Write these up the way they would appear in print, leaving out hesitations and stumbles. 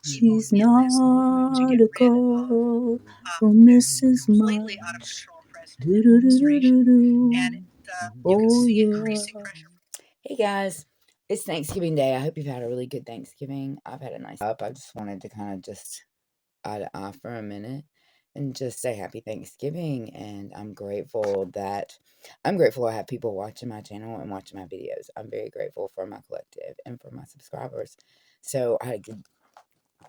She's not a girl who misses much. Do-do-do-do-do-do. Oh, yeah. Hey guys, it's Thanksgiving Day. I hope you've had a really good Thanksgiving. I've had a nice I just wanted to kind of just eye to eye for a minute and just say happy Thanksgiving. And I'm grateful I have people watching my channel and watching my videos. I'm very grateful for my collective and for my subscribers. So I had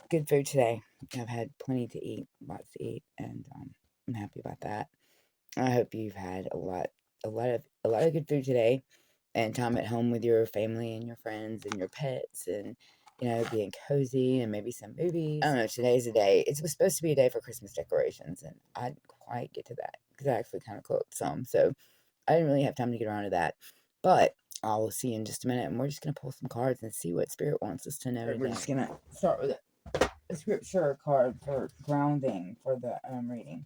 good food today. I've had plenty to eat, lots to eat, and I'm happy about that. I hope you've had a lot of good food today, and time at home with your family and your friends and your pets, and being cozy and maybe some movies. I don't know. Today's a day. It was supposed to be a day for Christmas decorations, and I didn't quite get to that because I actually kind of cooked some, so I didn't really have time to get around to that. But I will see you in just a minute, and we're just gonna pull some cards and see what Spirit wants us to know today. We're just gonna start with a scripture card for grounding for the reading.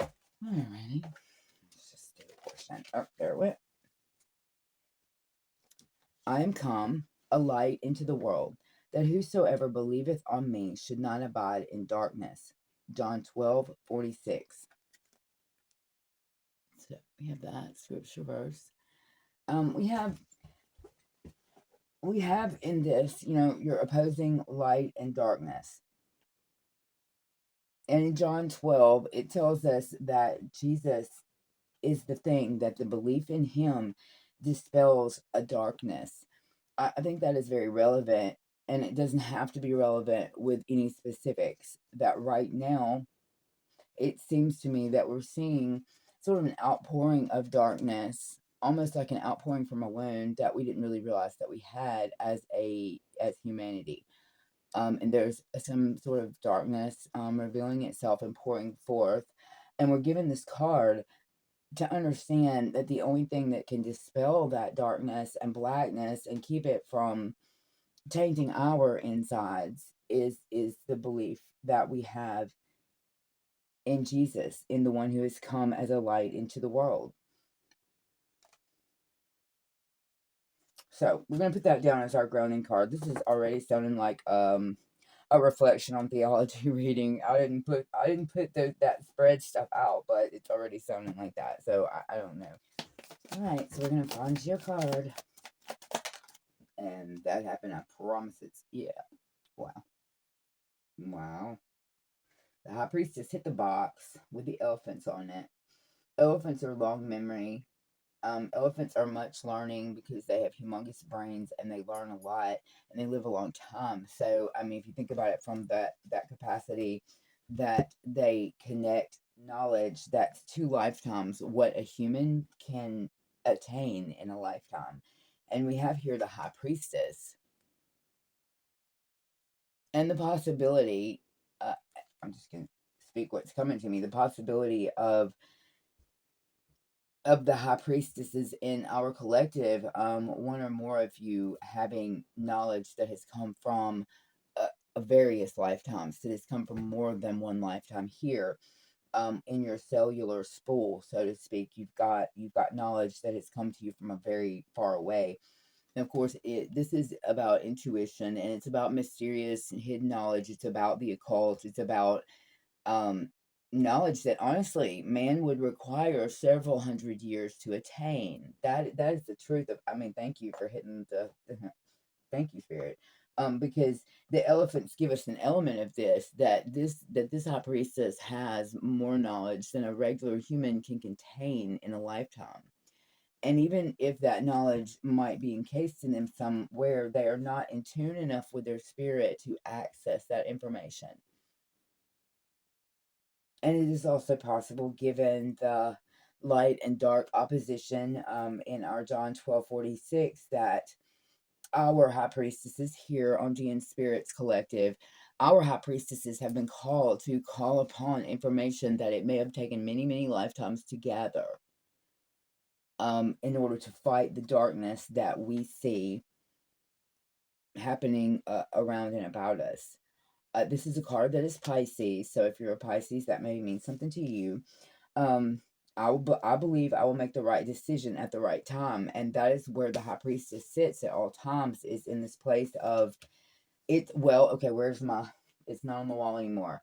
Alrighty. Let's just do a portion up there with. I am come, a light into the world, that whosoever believeth on me should not abide in darkness. John 12:46. So we have that scripture verse. We have in this, you're opposing light and darkness. And in John 12, it tells us that Jesus is the thing, that the belief in him dispels a darkness. I think that is very relevant, and it doesn't have to be relevant with any specifics. That right now, it seems to me that we're seeing sort of an outpouring of darkness, almost like an outpouring from a wound that we didn't really realize that we had as humanity. And there's some sort of darkness revealing itself and pouring forth. And we're given this card to understand that the only thing that can dispel that darkness and blackness and keep it from tainting our insides is the belief that we have in Jesus, in the one who has come as a light into the world. So we're going to put that down as our grounding card. This is already sounding like a reflection on theology reading. I didn't put that spread stuff out, but it's already sounding like that. So I don't know. All right, so we're going to find your card. And that happened, I promise it's, yeah. Wow. The High Priestess hit the box with the elephants on it. Elephants are long memory. Elephants are much learning because they have humongous brains and they learn a lot and they live a long time. So, I mean, if you think about it from that capacity that they connect knowledge, that's 2 lifetimes what a human can attain in a lifetime. And we have here the High Priestess. And the possibility, I'm just going to speak what's coming to me, the possibility of the High Priestesses in our collective, one or more of you having knowledge that has come from various lifetimes, that has come from more than one lifetime here. In your cellular spool, so to speak, you've got knowledge that has come to you from a very far away. And of course, this is about intuition, and it's about mysterious and hidden knowledge. It's about the occult. It's about knowledge that honestly man would require several hundred years to attain. That is the truth of. I mean, thank you for hitting the thank you, Spirit. Because the elephants give us an element of this, that this High Priestess has more knowledge than a regular human can contain in a lifetime. And even if that knowledge might be encased in them somewhere, they are not in tune enough with their spirit to access that information. And it is also possible, given the light and dark opposition in our John 12:46, that our High Priestesses here on G Spirits Collective, our High Priestesses have been called to call upon information that it may have taken many, many lifetimes to gather, in order to fight the darkness that we see happening around and about us. This is a card that is Pisces, so if you're a Pisces, that may mean something to you. I believe I will make the right decision at the right time, and that is where the High Priestess sits at all times, is in this place of Okay, where's my, it's not on the wall anymore.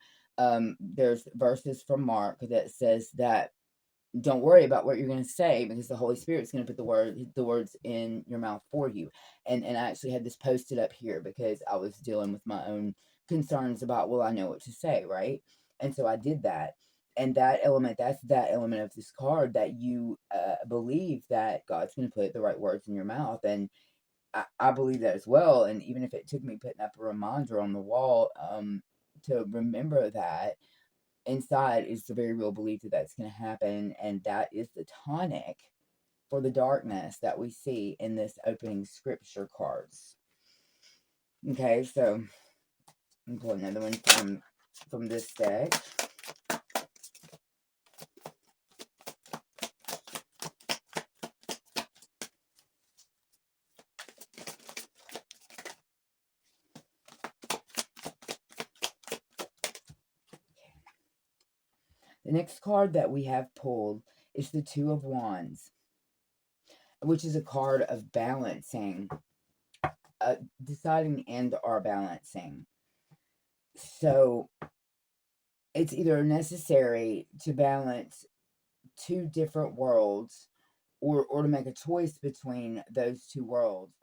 There's verses from Mark that says that don't worry about what you're going to say, because the Holy Spirit's going to put the words in your mouth for you. And I actually had this posted up here because I was dealing with my own concerns about, well, I know what to say, right? And so I did that. And that's that element of this card, that you believe that God's going to put the right words in your mouth. And I believe that as well. And even if it took me putting up a reminder on the wall, to remember that, inside is the very real belief that that's going to happen. And that is the tonic for the darkness that we see in this opening scripture cards. Okay, so I'm pulling another one from this deck. The next card that we have pulled is the Two of Wands, which is a card of balancing, deciding and or balancing. So it's either necessary to balance two different worlds, or to make a choice between those two worlds.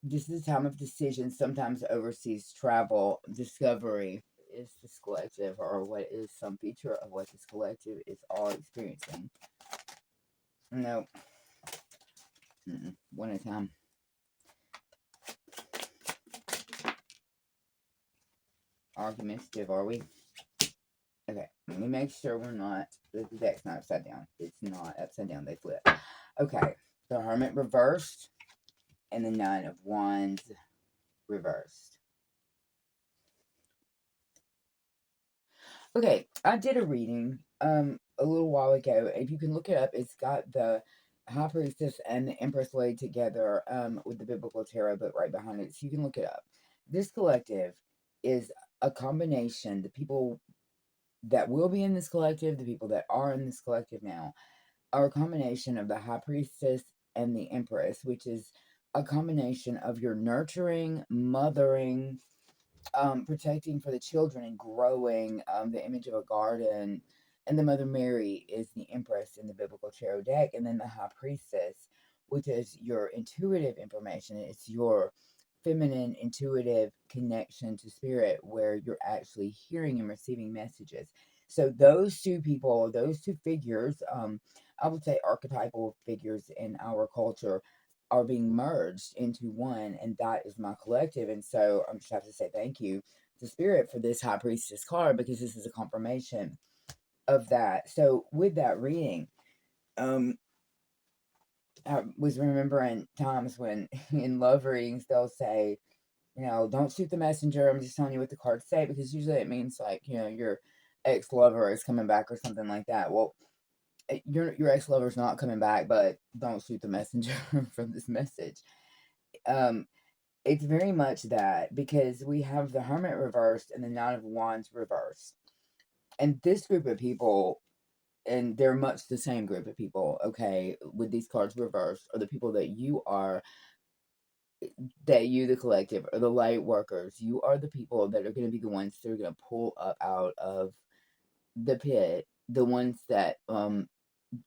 This is a time of decision, sometimes overseas travel, discovery. Is this collective, or what is some feature of what this collective is all experiencing? No. One at a time. Argumentative, are we? Okay, let me make sure we're not, the deck's not upside down. It's not upside down, they flip. Okay, the Hermit reversed, and the Nine of Wands reversed. Okay, I did a reading a little while ago. If you can look it up, it's got the High Priestess and the Empress laid together with the Biblical Tarot book right behind it. So you can look it up. This collective is a combination. The people that will be in this collective, the people that are in this collective now, are a combination of the High Priestess and the Empress, which is a combination of your nurturing, mothering, protecting for the children and growing, the image of a garden. And the Mother Mary is the Empress in the Biblical Tarot deck. And then the High Priestess, which is your intuitive information. It's your feminine, intuitive connection to spirit, where you're actually hearing and receiving messages. So those two people, those two figures, I would say archetypal figures in our culture, are being merged into one, and that is my collective. And so I'm just have to say thank you to Spirit for this High Priestess card, because this is a confirmation of that. So with that reading, I was remembering times when in love readings they'll say, don't shoot the messenger. I'm just telling you what the cards say, because usually it means like, your ex-lover is coming back or something like that. Well, your ex-lover's not coming back, but don't shoot the messenger from this message. It's very much that, because we have the Hermit reversed and the Nine of Wands reversed. And this group of people, and they're much the same group of people, okay, with these cards reversed, are the people that you are, the collective, are the light workers. You are the people that are going to be the ones that are going to pull up out of the pit, the ones that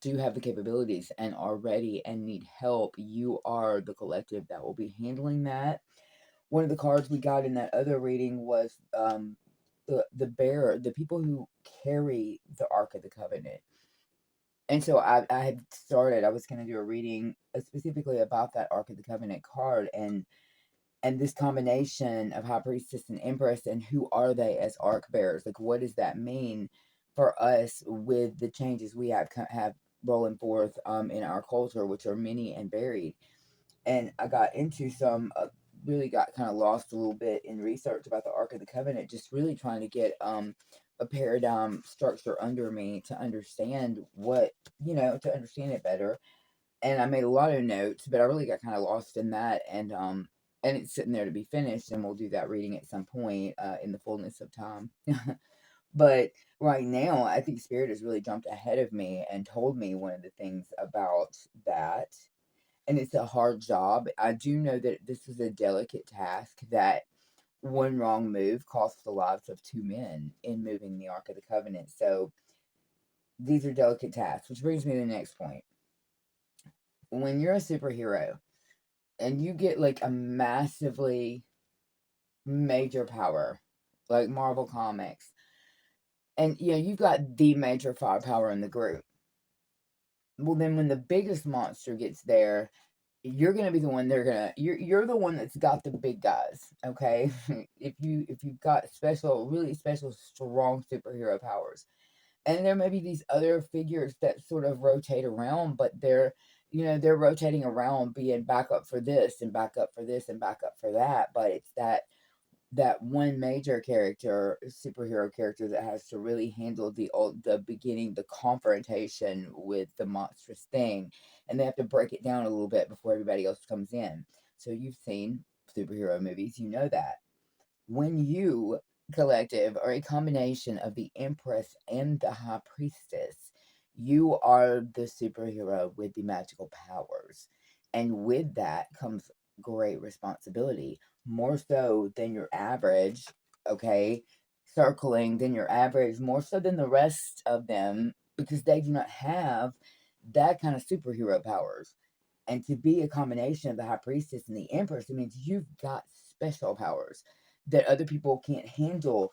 do have the capabilities and are ready and need help. You are the collective that will be handling that. One of the cards we got in that other reading was the bearer, the people who carry the Ark of the Covenant. And so I had started, I was going to do a reading specifically about that Ark of the Covenant card, and this combination of High Priestess and Empress, and who are they as Ark bearers? Like, what does that mean for us with the changes we have rolling forth in our culture, which are many and varied? And I got into some, really got kind of lost a little bit in research about the Ark of the Covenant, just really trying to get a paradigm structure under me to understand to understand it better. And I made a lot of notes, but I really got kind of lost in that, and it's sitting there to be finished, and we'll do that reading at some point in the fullness of time. But right now, I think Spirit has really jumped ahead of me and told me one of the things about that, and it's a hard job. I do know that this is a delicate task that one wrong move cost the lives of 2 men in moving the Ark of the Covenant. So these are delicate tasks, which brings me to the next point. When you're a superhero and you get like a massively major power, like Marvel Comics, and you've got the major firepower in the group. Well, then when the biggest monster gets there, you're gonna be the one you're the one that's got the big guys, okay? If you've got really special, strong superhero powers. And there may be these other figures that sort of rotate around, but they're rotating around being backup for this and backup for this and backup for that. But it's that one major character, superhero character, that has to really handle the beginning, the confrontation with the monstrous thing, and they have to break it down a little bit before everybody else comes in. So you've seen superhero movies, you know that. When you, collective, are a combination of the Empress and the High Priestess, you are the superhero with the magical powers. And with that comes great responsibility, more so than your average, okay? Circling than your average, more so than the rest of them, because they do not have that kind of superhero powers. And to be a combination of the High Priestess and the Empress, it means you've got special powers that other people can't handle.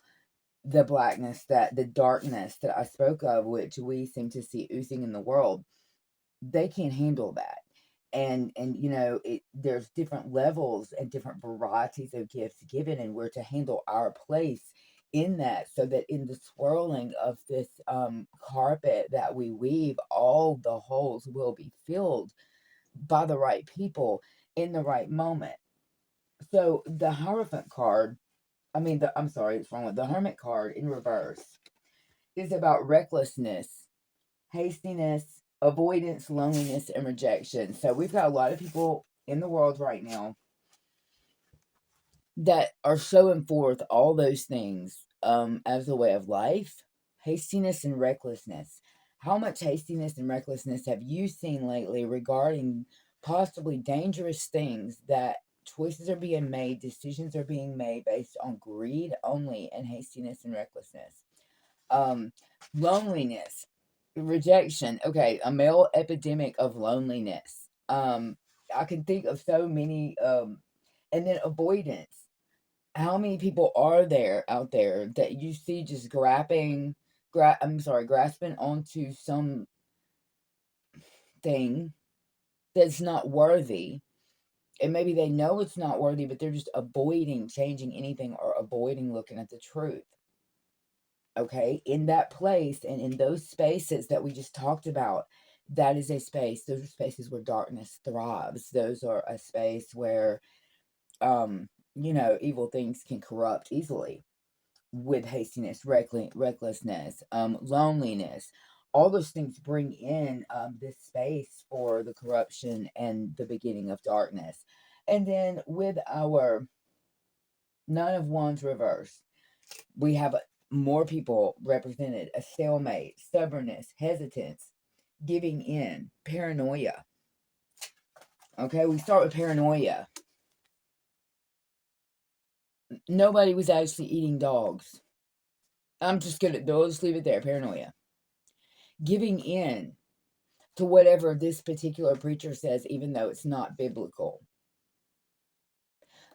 The blackness, the darkness that I spoke of, which we seem to see oozing in the world, they can't handle that. And there's different levels and different varieties of gifts given, and we're to handle our place in that, so that in the swirling of this carpet that we weave, all the holes will be filled by the right people in the right moment. So the Hierophant card, I'm sorry, it's wrong. The Hermit card in reverse is about recklessness, hastiness, avoidance, loneliness, and rejection. So we've got a lot of people in the world right now that are showing forth all those things as a way of life, hastiness and recklessness. How much hastiness and recklessness have you seen lately regarding possibly dangerous things, that choices are being made, decisions are being made based on greed only, and hastiness and recklessness? Um, Loneliness, rejection. Okay, a male epidemic of loneliness. I can think of so many. And then avoidance. How many people are there out there that you see just grasping onto something that's not worthy, and maybe they know it's not worthy, but they're just avoiding changing anything or avoiding looking at the truth. Okay, in that place and in those spaces that we just talked about, that is a space. Those are spaces where darkness thrives. Those are a space where, evil things can corrupt easily, with hastiness, recklessness, loneliness. All those things bring in this space for the corruption and the beginning of darkness. And then with our Nine of Wands reverse, we have more people represented: a stalemate, stubbornness, hesitance, giving in, paranoia. Okay, we start with paranoia. Nobody was actually eating dogs. I'll just leave it there. Paranoia. Giving in to whatever this particular preacher says, even though it's not biblical.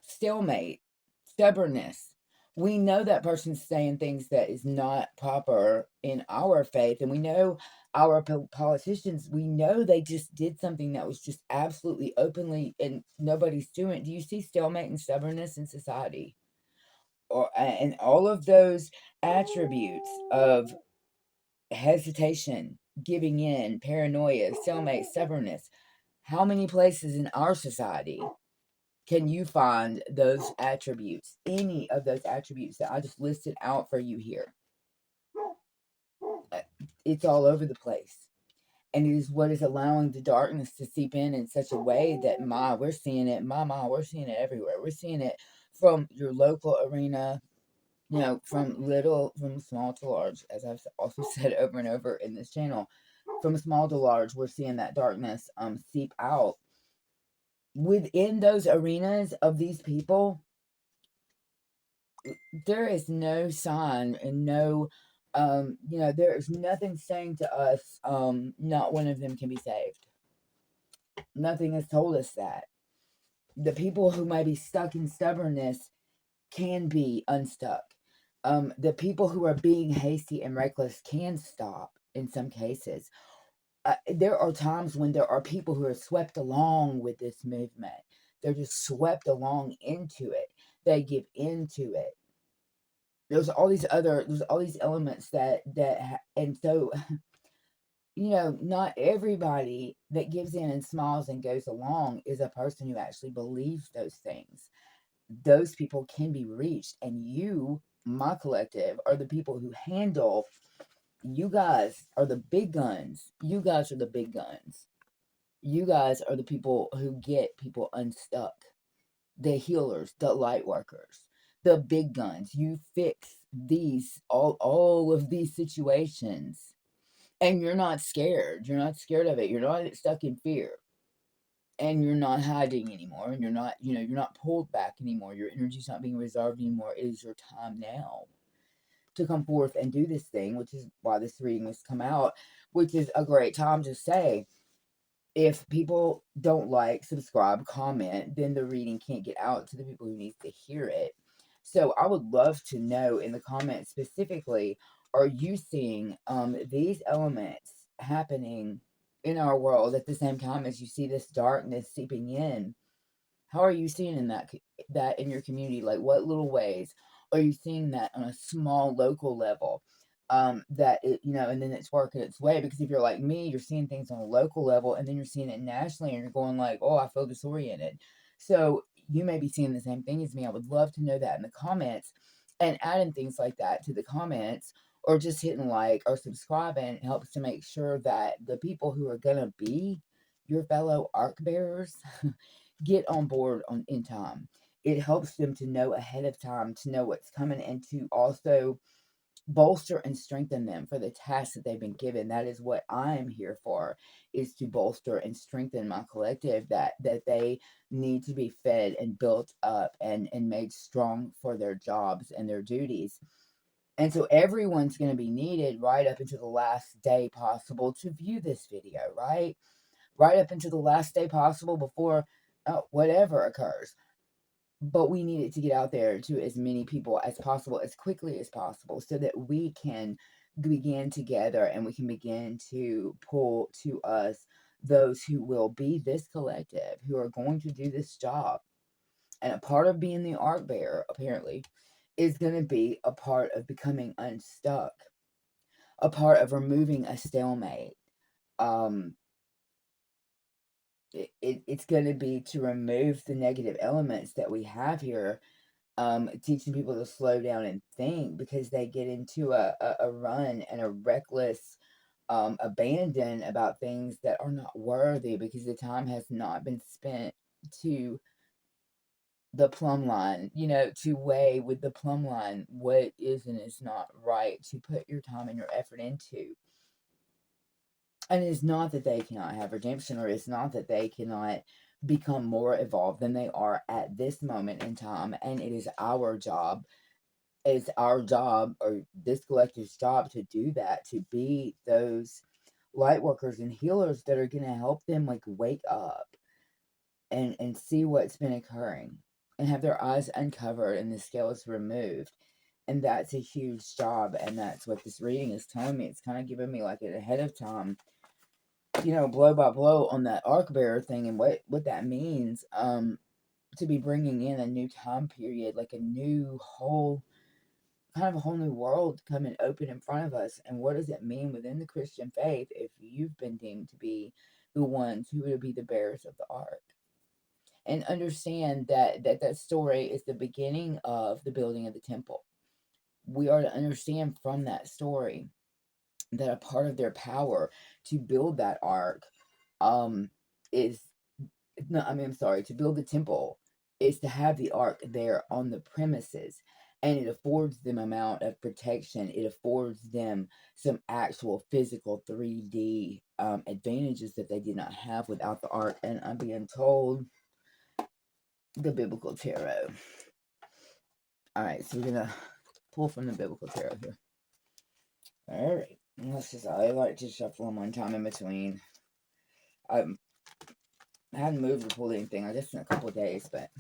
Stalemate, stubbornness. We know that person's saying things that is not proper in our faith, and we know our politicians, we know they just did something that was just absolutely openly, and nobody's doing it. Do you see stalemate and stubbornness in society? And all of those attributes of hesitation, giving in, paranoia, stalemate, stubbornness. How many places in our society can you find those attributes? Any of those attributes that I just listed out for you here. It's all over the place. And it is what is allowing the darkness to seep in such a way that we're seeing it. We're seeing it everywhere. We're seeing it from your local arena, from small to large, as I've also said over and over in this channel. From small to large, we're seeing that darkness seep out. Within those arenas of these people, there is no sign and no, there is nothing saying to us, not one of them can be saved. Nothing has told us that. The people who may be stuck in stubbornness can be unstuck. The people who are being hasty and reckless can stop in some cases. There are times when there are people who are swept along with this movement. They're just swept along into it. They give into it. There's all these elements and so not everybody that gives in and smiles and goes along is a person who actually believes those things. Those people can be reached, and you, my collective, are the people who handle. You guys are the big guns. You guys are the big guns. You guys are the people who get people unstuck. The healers, the light workers, the big guns. You fix these all of these situations. And you're not scared. You're not scared of it. You're not stuck in fear. And you're not hiding anymore. And you're not pulled back anymore. Your energy's not being reserved anymore. It is your time now to come forth and do this thing, which is why this reading has come out, which is a great time to say, if people don't like, subscribe, comment, then the reading can't get out to the people who need to hear it. So I would love to know in the comments specifically, are you seeing these elements happening in our world at the same time as you see this darkness seeping in? How are you seeing that in your community? Like, what little ways are you seeing that on a small local level? That it, and then it's working its way. Because if you're like me, you're seeing things on a local level, and then you're seeing it nationally, and you're going like, "Oh, I feel disoriented." So you may be seeing the same thing as me. I would love to know that in the comments, and adding things like that to the comments, or just hitting like or subscribing helps to make sure that the people who are gonna be your fellow arc bearers get on board in time. It helps them to know ahead of time, to know what's coming, and to also bolster and strengthen them for the tasks that they've been given. That is what I'm here for, is to bolster and strengthen my collective, that they need to be fed and built up and made strong for their jobs and their duties. And so everyone's going to be needed right up until the last day possible to view this video, right up until the last day possible before whatever occurs. But we need it to get out there to as many people as possible, as quickly as possible, so that we can begin together and we can begin to pull to us those who will be this collective, who are going to do this job. And a part of being the arc bearer, apparently, is going to be a part of becoming unstuck, a part of removing a stalemate. Um, it's going to be to remove the negative elements that we have here, teaching people to slow down and think, because they get into a run and a reckless abandon about things that are not worthy, because the time has not been spent to the plumb line, to weigh with the plumb line what is and is not right to put your time and your effort into. And it's not that they cannot have redemption, or it's not that they cannot become more evolved than they are at this moment in time. And it is our job, or this collective's job, to do that, to be those light workers and healers that are going to help them like wake up and see what's been occurring, and have their eyes uncovered and the scales removed. And that's a huge job, and that's what this reading is telling me. It's kind of giving me like an ahead of time, blow by blow on that arc bearer thing, and what that means, to be bringing in a new time period, like a new whole kind of a whole new world coming open in front of us. And what does it mean within the Christian faith if you've been deemed to be the ones who would be the bearers of the ark? And understand that story is the beginning of the building of the temple. We are to understand from that story that a part of their power to build that ark, is no, I mean, I'm sorry, to build the temple is to have the ark there on the premises. And it affords them amount of protection. It affords them some actual physical 3D advantages that they did not have without the ark. And I'm being told the biblical tarot. Alright, so we're gonna pull from the Biblical Tarot here. Alright, I like to shuffle them one time in between. I hadn't moved or pulled anything, I guess, in a couple of days, but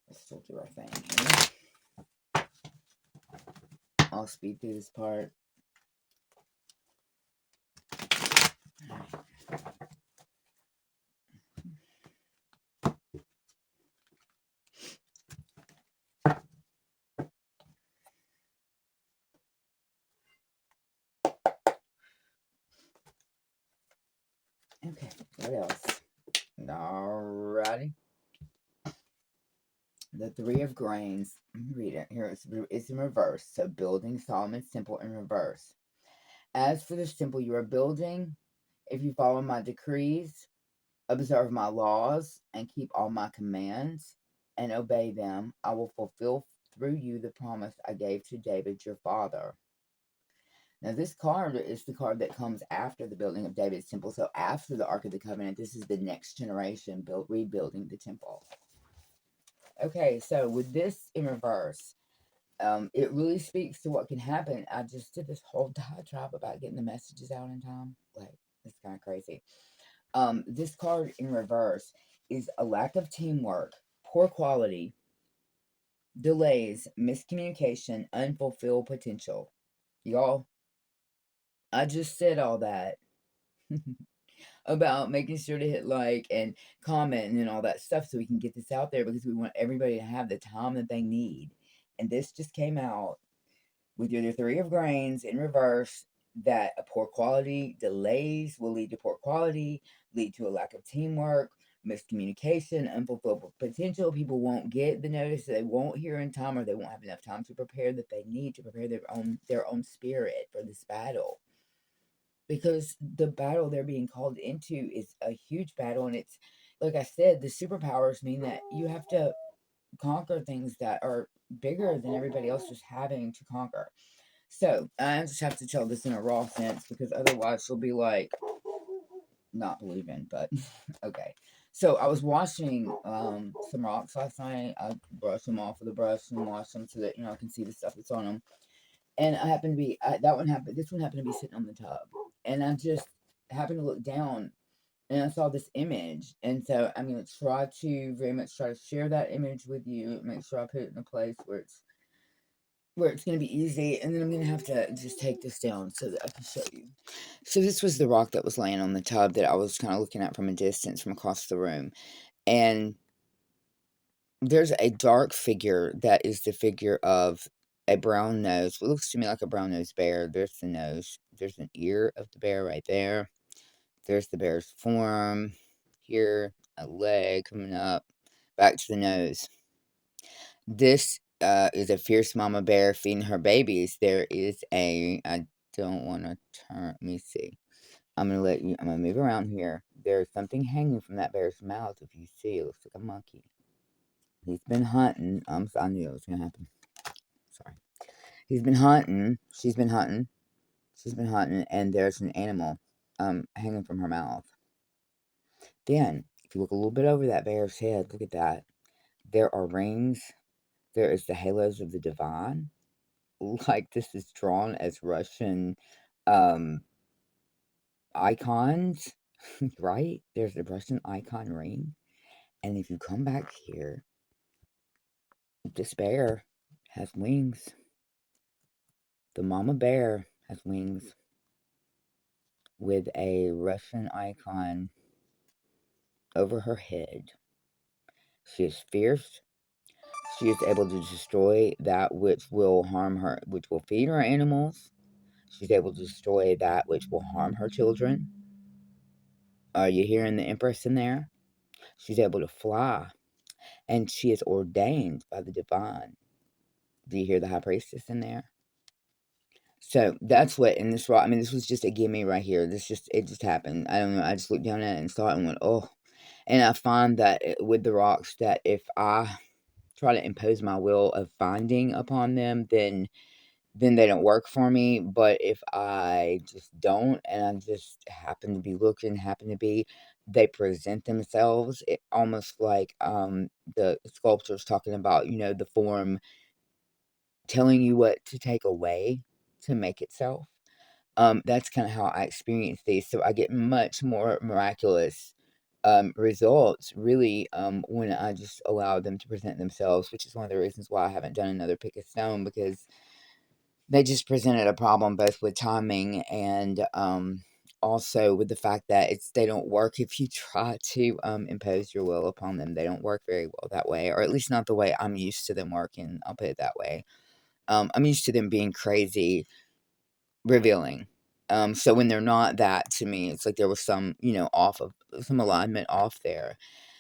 let's still do our thing here. I'll speed through this part. Okay, what else? Alrighty. The Three of Grains. Read it. Here it's in reverse. So building Solomon's temple in reverse. As for this temple you are building, if you follow my decrees, observe my laws, and keep all my commands, and obey them, I will fulfill through you the promise I gave to David your father. Now, this card is the card that comes after the building of David's temple. So after the Ark of the Covenant, this is the next generation rebuilding the temple. Okay, so with this in reverse, it really speaks to what can happen. I just did this whole diatribe about getting the messages out in time. Like, it's kind of crazy. This card in reverse is a lack of teamwork, poor quality, delays, miscommunication, unfulfilled potential. Y'all, I just said all that about making sure to hit like and comment and all that stuff so we can get this out there because we want everybody to have the time that they need. And this just came out with your Three of Grains in reverse, that a poor quality delays will lead to poor quality, lead to a lack of teamwork, miscommunication, unfulfilled potential. People won't get the notice, they won't hear in time, or they won't have enough time to prepare that they need to prepare their own spirit for this battle. Because the battle they're being called into is a huge battle, and it's like I said, the superpowers mean that you have to conquer things that are bigger than everybody else just having to conquer. So I just have to tell this in a raw sense because otherwise she'll be like not believing. But okay. So I was washing some rocks last night. I brushed them off with a brush and washed them so that I can see the stuff that's on them. And I happened to be this one happened to be sitting on the tub, and I just happened to look down and I saw this image. And so I'm going to very much try to share that image with you, make sure I put it in a place where it's going to be easy. And then I'm going to have to just take this down so that I can show you. So this was the rock that was laying on the tub that I was kind of looking at from a distance from across the room. And there's a dark figure that is the figure of a brown nose. What looks to me like a brown nosed bear. There's the nose. There's an ear of the bear right there. There's the bear's form. Here, a leg coming up. Back to the nose. This is a fierce mama bear feeding her babies. There is I don't want to turn, let me see. I'm going to move around here. There's something hanging from that bear's mouth. If you see, it looks like a monkey. He's been hunting. I knew it was going to happen. Sorry. He's been hunting. She's been hunting. She's been hunting, and there's an animal hanging from her mouth. Then, if you look a little bit over that bear's head, look at that. There are rings. There is the halos of the divine. Like this is drawn as Russian icons, right? There's a Russian icon ring. And if you come back here, this bear has wings. The mama bear has wings with a Russian icon over her head. She is fierce. She is able to destroy that which will harm her, which will feed her animals. She's able to destroy that which will harm her children. Are you hearing the Empress in there? She's able to fly. And she is ordained by the divine. Do you hear the high priestess in there? So that's what in this rock. I mean, this was just a gimme right here. It just happened. I don't know. I just looked down at it and saw it and went, oh. And I find that with the rocks, that if I try to impose my will of finding upon them, then they don't work for me. But if I just don't, and I just happen to be looking, they present themselves, almost like the sculptor's talking about, the form telling you what to take away to make itself. That's kind of how I experience these. So I get much more miraculous results, really, when I just allow them to present themselves, which is one of the reasons why I haven't done another Pick a Stone, because they just presented a problem both with timing and also with the fact that they don't work if you try to impose your will upon them. They don't work very well that way, or at least not the way I'm used to them working. I'll put it that way. I'm used to them being crazy revealing. So when they're not that, to me, it's like there was some, some alignment off there.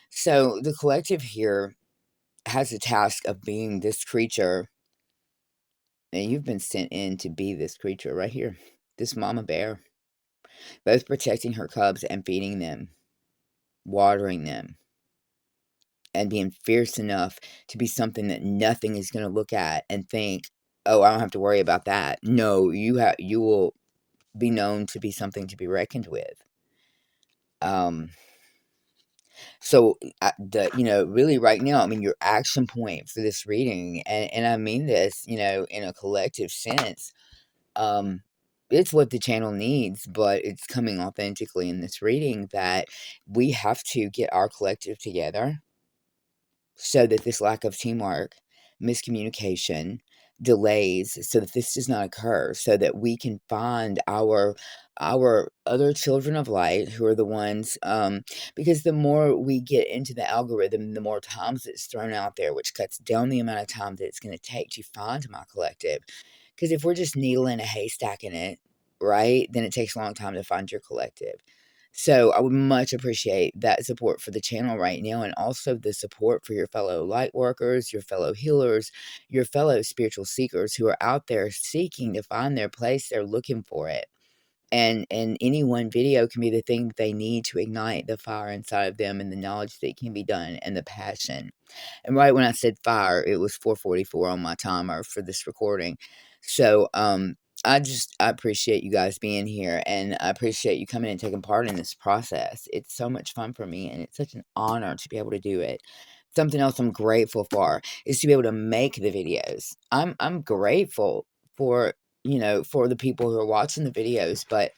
So the collective here has the task of being this creature, and you've been sent in to be this creature right here, this mama bear, both protecting her cubs and feeding them, watering them, and being fierce enough to be something that nothing is going to look at and think, oh, I don't have to worry about that. No, you will be known to be something to be reckoned with. So really right now, I mean, your action point for this reading, and I mean this, in a collective sense, it's what the channel needs, but it's coming authentically in this reading that we have to get our collective together so that this lack of teamwork, miscommunication, delays, so that this does not occur, so that we can find our other children of light, who are the ones, because the more we get into the algorithm, the more times it's thrown out there, which cuts down the amount of time that it's going to take to find my collective. Because if we're just needling a haystack in it, right, then it takes a long time to find your collective. So I would much appreciate that support for the channel right now, and also the support for your fellow light workers, your fellow healers, your fellow spiritual seekers who are out there seeking to find their place. They're looking for it. And any one video can be the thing that they need to ignite the fire inside of them, and the knowledge that it can be done, and the passion. And right when I said fire, it was 4:44 on my timer for this recording. So, I appreciate you guys being here, and I appreciate you coming and taking part in this process. It's so much fun for me, and it's such an honor to be able to do it. Something else I'm grateful for is to be able to make the videos. I'm grateful for, for the people who are watching the videos, but